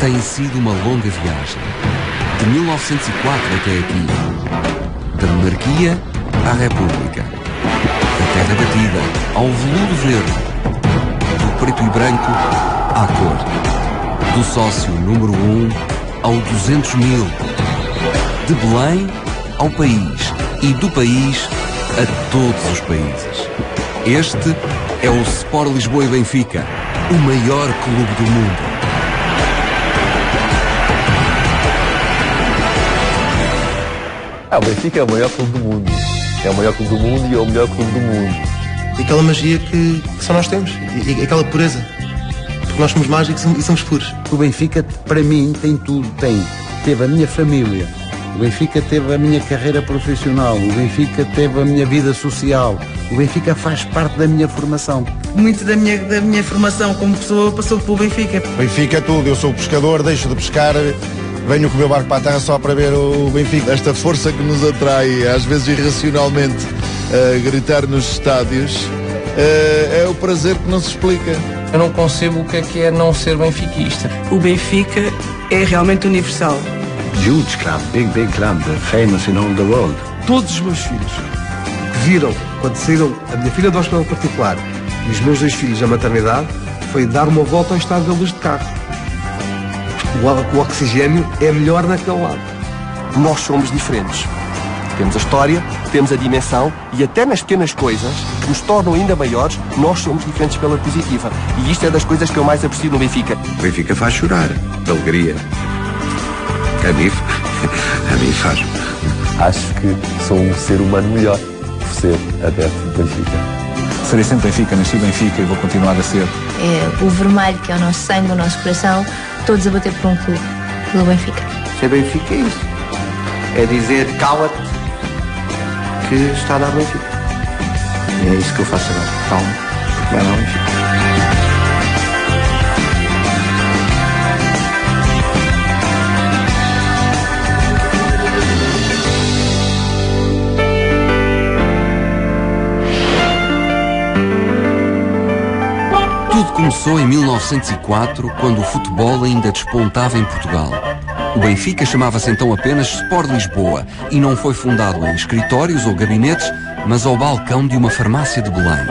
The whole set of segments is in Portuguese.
tem sido uma longa viagem. De 1904 até aqui. Da monarquia à república. Da terra batida ao veludo verde. Do preto e branco à cor. Do sócio número 1 ao 200 mil. De Belém ao país. E do país a todos os países. Este é o Sport Lisboa e Benfica, o maior clube do mundo. O Benfica é o maior clube do mundo. É o maior clube do mundo e é o melhor clube do mundo. E aquela magia que só nós temos. E aquela pureza. Porque nós somos mágicos e somos puros. O Benfica, para mim, tem tudo. Teve a minha família. O Benfica teve a minha carreira profissional. O Benfica teve a minha vida social. O Benfica faz parte da minha formação. Muito da minha formação como pessoa passou pelo Benfica. Benfica é tudo. Eu sou pescador, deixo de pescar... Venho com o meu barco para a terra só para ver o Benfica. Esta força que nos atrai, às vezes irracionalmente, a gritar nos estádios, é o prazer que não se explica. Eu não concebo o que é não ser benfiquista. O Benfica é realmente universal. Huge club, big club, famous in all the world. Todos os meus filhos que viram, quando saíram, a minha filha do hospital particular e os meus 2 filhos da maternidade, foi dar uma volta ao estado da luz de carro. O oxigênio é melhor naquele lado. Nós somos diferentes. Temos a história, temos a dimensão e até nas pequenas coisas que nos tornam ainda maiores, nós somos diferentes pela positiva. E isto é das coisas que eu mais aprecio no Benfica. O Benfica faz chorar, de alegria. A mim faz. Acho que sou um ser humano melhor por ser adepto do Benfica. Serei sempre Benfica, nasci Benfica e vou continuar a ser. É o vermelho, que é o nosso sangue, o nosso coração, todos a bater por um clube, pelo Benfica. Ser Benfica é isso. É dizer, cala-te, que está a dar Benfica. E é isso que eu faço agora. Calma, porque vai dar Benfica. Tudo começou em 1904, quando o futebol ainda despontava em Portugal. O Benfica chamava-se então apenas Sport Lisboa e não foi fundado em escritórios ou gabinetes, mas ao balcão de uma farmácia de Belém.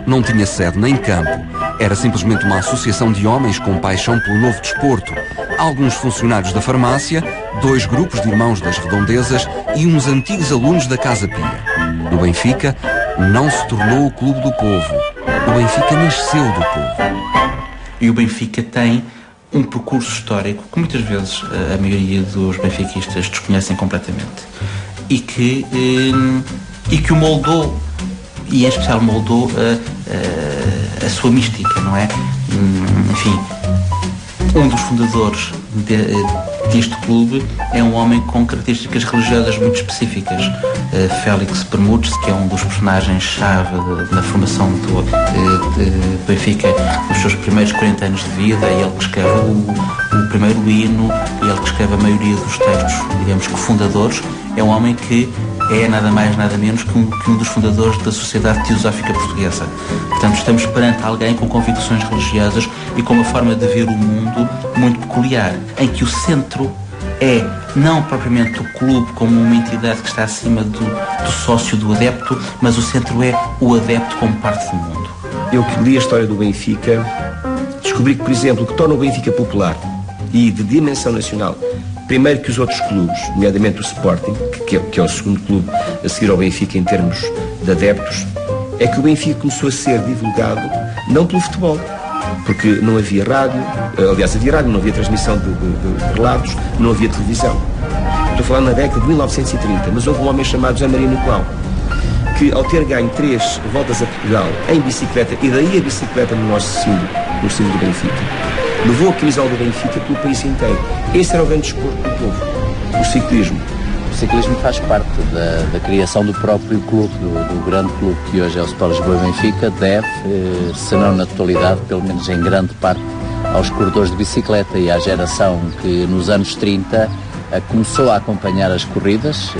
Não tinha sede nem campo. Era simplesmente uma associação de homens com paixão pelo novo desporto. Alguns funcionários da farmácia, 2 grupos de irmãos das redondezas e uns antigos alunos da Casa Pia. O Benfica não se tornou o clube do povo. O Benfica nasceu do povo. E o Benfica tem um percurso histórico que muitas vezes a maioria dos benfiquistas desconhecem completamente. E que o moldou, e em especial moldou a sua mística, não é? Enfim, um dos fundadores deste clube é um homem com características religiosas muito específicas. Félix Bermúdez, que é um dos personagens-chave na formação do Benfica nos seus primeiros 40 anos de vida, e ele que escreve o primeiro hino, e ele que escreve a maioria dos textos, digamos que fundadores, é um homem que é nada mais nada menos que um dos fundadores da Sociedade Teosófica Portuguesa. Portanto, estamos perante alguém com convicções religiosas e com uma forma de ver o mundo muito peculiar, em que o centro é não propriamente o clube como uma entidade que está acima do sócio, do adepto, mas o centro é o adepto como parte do mundo. Eu que li a história do Benfica, descobri que, por exemplo, o que torna o Benfica popular e de dimensão nacional, primeiro que os outros clubes, nomeadamente o Sporting, que é o segundo clube a seguir ao Benfica em termos de adeptos, é que o Benfica começou a ser divulgado não pelo futebol, porque não havia rádio, aliás havia rádio, não havia transmissão de relatos, não havia televisão. Estou falando na década de 1930, mas houve um homem chamado José Maria Nicolau, que ao ter ganho 3 voltas a Portugal em bicicleta, e daí a bicicleta no nosso símbolo do Benfica, levou a camisola do Benfica pelo país inteiro. Esse era o grande desporto do povo, o ciclismo. O ciclismo faz parte da criação do próprio clube, do grande clube que hoje é o Sport Lisboa e Benfica, deve, se não na totalidade, pelo menos em grande parte, aos corredores de bicicleta e à geração que nos anos 30 começou a acompanhar as corridas,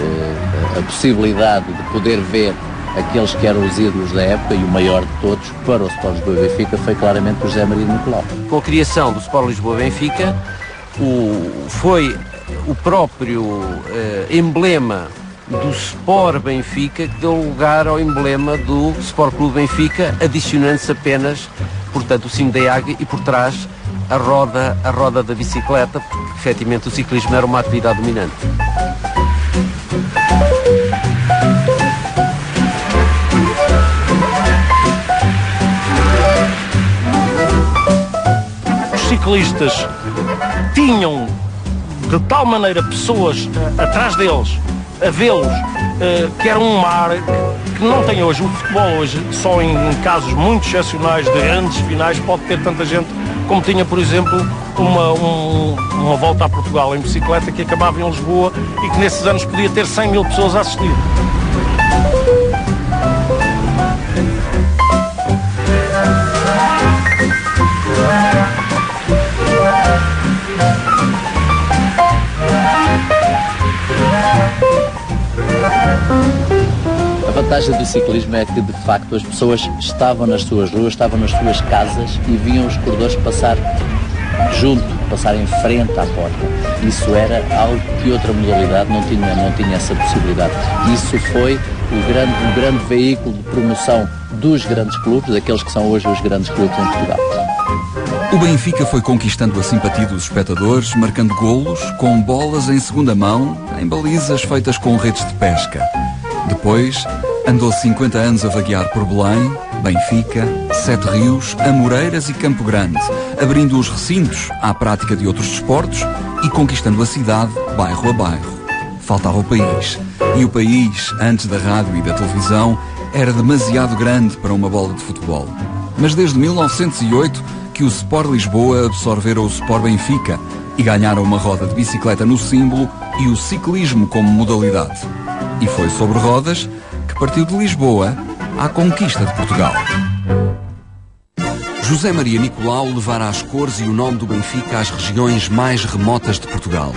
a possibilidade de poder ver aqueles que eram os ídolos da época, e o maior de todos para o Sport Lisboa e Benfica foi claramente o José Maria Nicolau. Com a criação do Sport Lisboa e Benfica, foi o próprio emblema do Sport Benfica que deu lugar ao emblema do Sport Clube Benfica, adicionando-se apenas, portanto, o cimo da águia e por trás a roda da bicicleta, porque efetivamente o ciclismo era uma atividade dominante. Os ciclistas tinham de tal maneira pessoas atrás deles, a vê-los, que era um mar que não tem hoje. O futebol hoje, só em casos muito excepcionais de grandes finais, pode ter tanta gente como tinha, por exemplo, uma volta a Portugal em bicicleta que acabava em Lisboa e que nesses anos podia ter 100 mil pessoas a assistir. A vantagem do ciclismo é que, de facto, as pessoas estavam nas suas ruas, estavam nas suas casas e viam os corredores passar junto, passar em frente à porta. Isso era algo que outra modalidade não tinha essa possibilidade. Isso foi o grande veículo de promoção dos grandes clubes, daqueles que são hoje os grandes clubes em Portugal. O Benfica foi conquistando a simpatia dos espectadores, marcando golos, com bolas em segunda mão, em balizas feitas com redes de pesca. Depois, andou 50 anos a vaguear por Belém, Benfica, Sete Rios, Amoreiras e Campo Grande, abrindo os recintos à prática de outros desportos e conquistando a cidade, bairro a bairro. Faltava o país. E o país, antes da rádio e da televisão, era demasiado grande para uma bola de futebol. Mas desde 1908 que o Sport Lisboa absorvera o Sport Benfica e ganharam uma roda de bicicleta no símbolo e o ciclismo como modalidade. E foi sobre rodas que partiu de Lisboa à conquista de Portugal. José Maria Nicolau levara as cores e o nome do Benfica às regiões mais remotas de Portugal.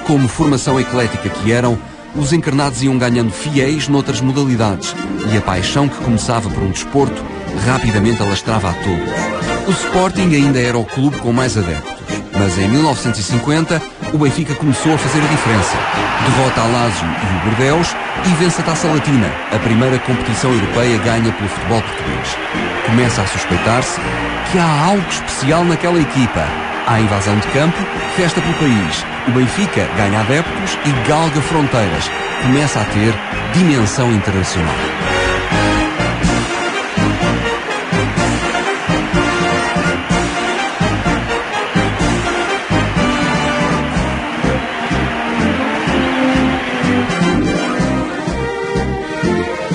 Como formação eclética que eram, os encarnados iam ganhando fiéis noutras modalidades e a paixão que começava por um desporto rapidamente alastrava a todos. O Sporting ainda era o clube com mais adeptos, mas em 1950 o Benfica começou a fazer a diferença. Derrota a Lazio e o Bordeaux e vence a Taça Latina, a primeira competição europeia ganha pelo futebol português. Começa a suspeitar-se que há algo especial naquela equipa. Há invasão de campo, festa pelo país. O Benfica ganha adeptos e galga fronteiras. Começa a ter dimensão internacional.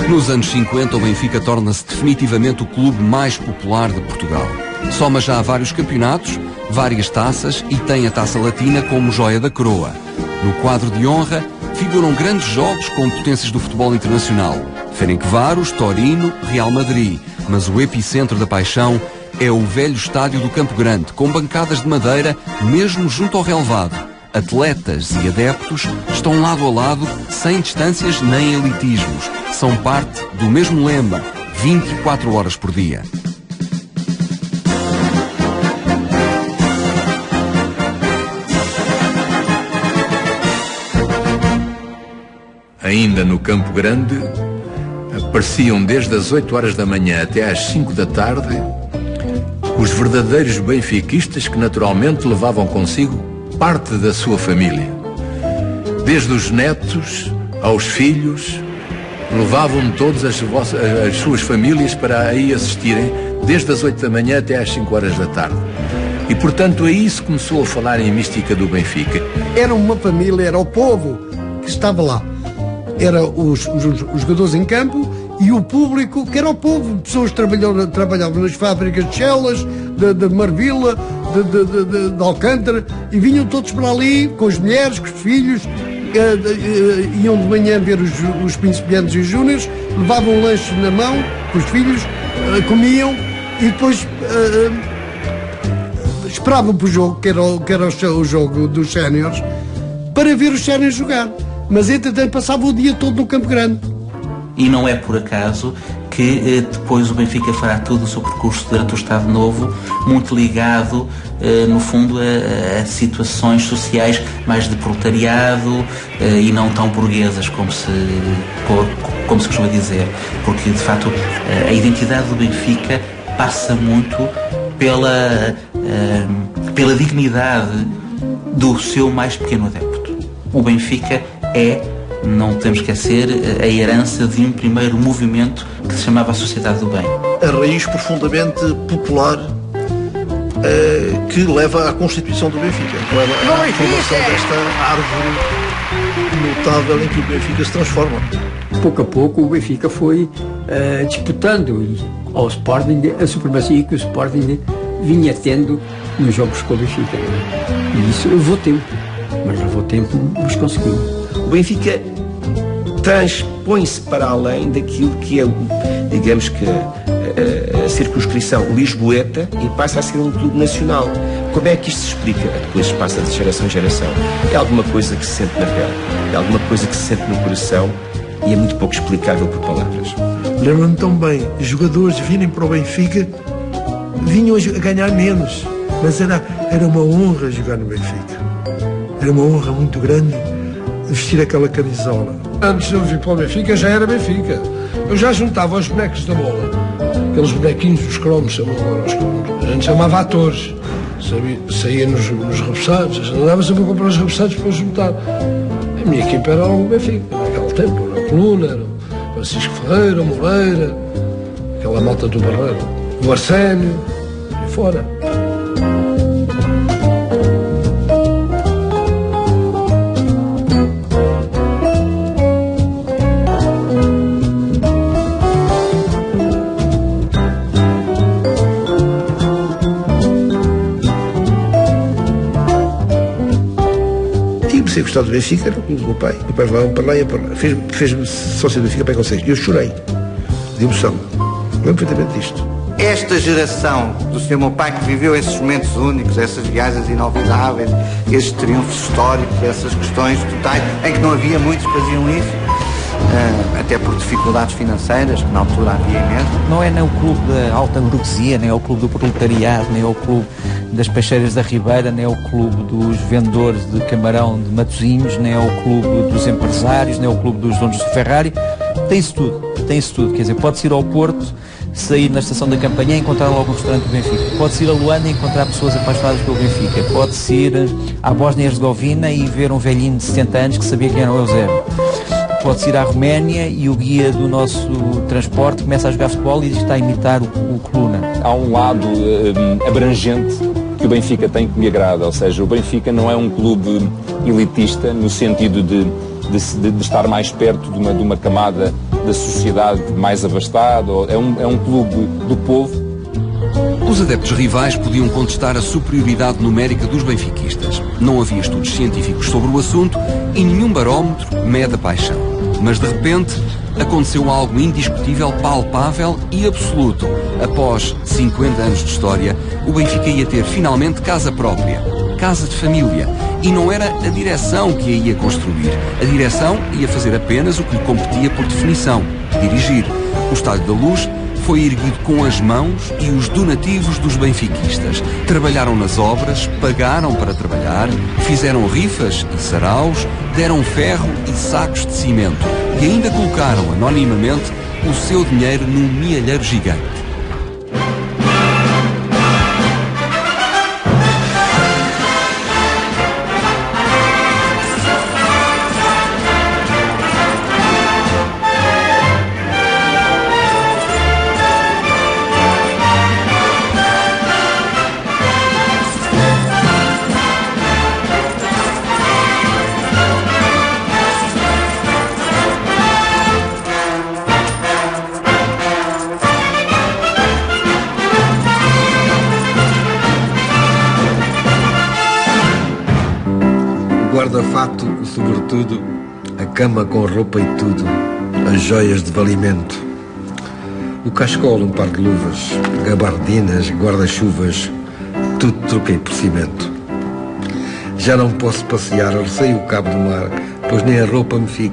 Nos anos 50, o Benfica torna-se definitivamente o clube mais popular de Portugal. Soma já vários campeonatos, várias taças e tem a Taça Latina como joia da coroa. No quadro de honra figuram grandes jogos com potências do futebol internacional. Ferencváros, Torino, Real Madrid. Mas o epicentro da paixão é o velho estádio do Campo Grande, com bancadas de madeira mesmo junto ao relvado. Atletas e adeptos estão lado a lado, sem distâncias nem elitismos. São parte do mesmo lema, 24 horas por dia. Ainda no Campo Grande, apareciam desde as 8 horas da manhã até às 5 da tarde os verdadeiros benfiquistas que naturalmente levavam consigo parte da sua família. Desde os netos aos filhos, levavam todas as suas famílias para aí assistirem, desde as 8 da manhã até às 5 horas da tarde. E, portanto, aí se começou a falar em mística do Benfica. Era uma família, era o povo que estava lá. Era os jogadores em campo e o público, que era o povo. Pessoas que trabalhavam nas fábricas de Chelas, de Marvila, de Alcântara, e vinham todos para ali, com as mulheres, com os filhos, iam de manhã ver os principiantes e os júniores, levavam um lanche na mão, com os filhos, comiam, e depois esperavam para o jogo, que era o jogo dos séniores, para ver os séniores jogar. Mas entretanto passava o dia todo no Campo Grande. E não é por acaso que depois o Benfica fará todo o seu percurso durante o Estado Novo, muito ligado, no fundo, a situações sociais mais de proletariado e não tão burguesas, como se costuma dizer. Porque, de facto, a identidade do Benfica passa muito pela dignidade do seu mais pequeno adepto. O Benfica não podemos esquecer, a herança de um primeiro movimento que se chamava a Sociedade do Bem. A raiz profundamente popular que leva à constituição do Benfica, que leva à formação desta árvore notável em que o Benfica se transforma. Pouco a pouco o Benfica foi disputando ao Sporting a supremacia que o Sporting vinha tendo nos jogos com o Benfica. E isso levou tempo, mas conseguiu. O Benfica transpõe-se para além daquilo que é, digamos que, a circunscrição lisboeta e passa a ser um clube nacional. Como é que isto se explica? Depois passa de geração em geração. É alguma coisa que se sente na pele, é alguma coisa que se sente no coração e é muito pouco explicável por palavras. Lembro-me tão bem, os jogadores virem para o Benfica, vinham a ganhar menos, mas era uma honra jogar no Benfica. Era uma honra muito grande vestir aquela camisola. Antes de eu vir para o Benfica, já era Benfica. Eu já juntava os bonecos da bola, aqueles bonequinhos dos cromos, a gente chamava atores. Saía nos repousados, andava sempre a comprar os repousados para juntar. A minha equipa era o Benfica, naquele tempo, era o Coluna, era o Francisco Ferreira, o Moreira, aquela malta do Barreiro, o Arsénio, e fora. Comecei a gostar do Benfica, era o clube do meu pai. Meu pai vai para lá e para lá. Fez-me sócio do Benfica para conseguir. Eu chorei de emoção. Lembro perfeitamente disto. Esta geração do Sr. meu pai, que viveu esses momentos únicos, essas viagens inolvidáveis, esses triunfos históricos, essas questões totais, em que não havia muitos que faziam isso, até por dificuldades financeiras, que na altura havia mesmo. Não é nem o clube da alta burguesia, nem é o clube do proletariado, nem é o clube das peixeiras da Ribeira, nem é o clube dos vendedores de camarão de Matosinhos, nem é o clube dos empresários, nem é o clube dos donos de Ferrari. Tem-se tudo. Quer dizer, pode-se ir ao Porto, sair na estação da Campanhã e encontrar logo um restaurante do Benfica. Pode-se ir a Luanda e encontrar pessoas apaixonadas pelo Benfica. Pode-se ir à Bósnia e Herzegovina e ver um velhinho de 70 anos que sabia quem era o Eusébio. Pode-se ir à Roménia e o guia do nosso transporte começa a jogar futebol e diz que está a imitar o Coluna. Há um lado abrangente que o Benfica tem que me agrada, ou seja, o Benfica não é um clube elitista no sentido de estar mais perto de uma camada da sociedade mais abastada, é um clube do povo. Os adeptos rivais podiam contestar a superioridade numérica dos benfiquistas. Não havia estudos científicos sobre o assunto e nenhum barómetro mede a paixão. Mas de repente aconteceu algo indiscutível, palpável e absoluto. Após 50 anos de história, o Benfica ia ter finalmente casa própria, casa de família. E não era a direção que a ia construir. A direção ia fazer apenas o que lhe competia por definição: dirigir. O Estádio da Luz foi erguido com as mãos e os donativos dos benfiquistas. Trabalharam nas obras, pagaram para trabalhar, fizeram rifas e saraus, deram ferro e sacos de cimento e ainda colocaram anonimamente o seu dinheiro num mielheiro gigante. Guarda-fato, sobretudo, a cama com roupa e tudo, as joias de valimento, o cascol, um par de luvas, gabardinas, guarda-chuvas, tudo troquei por cimento. Já não posso passear, receio o cabo do mar, pois nem a roupa me fica.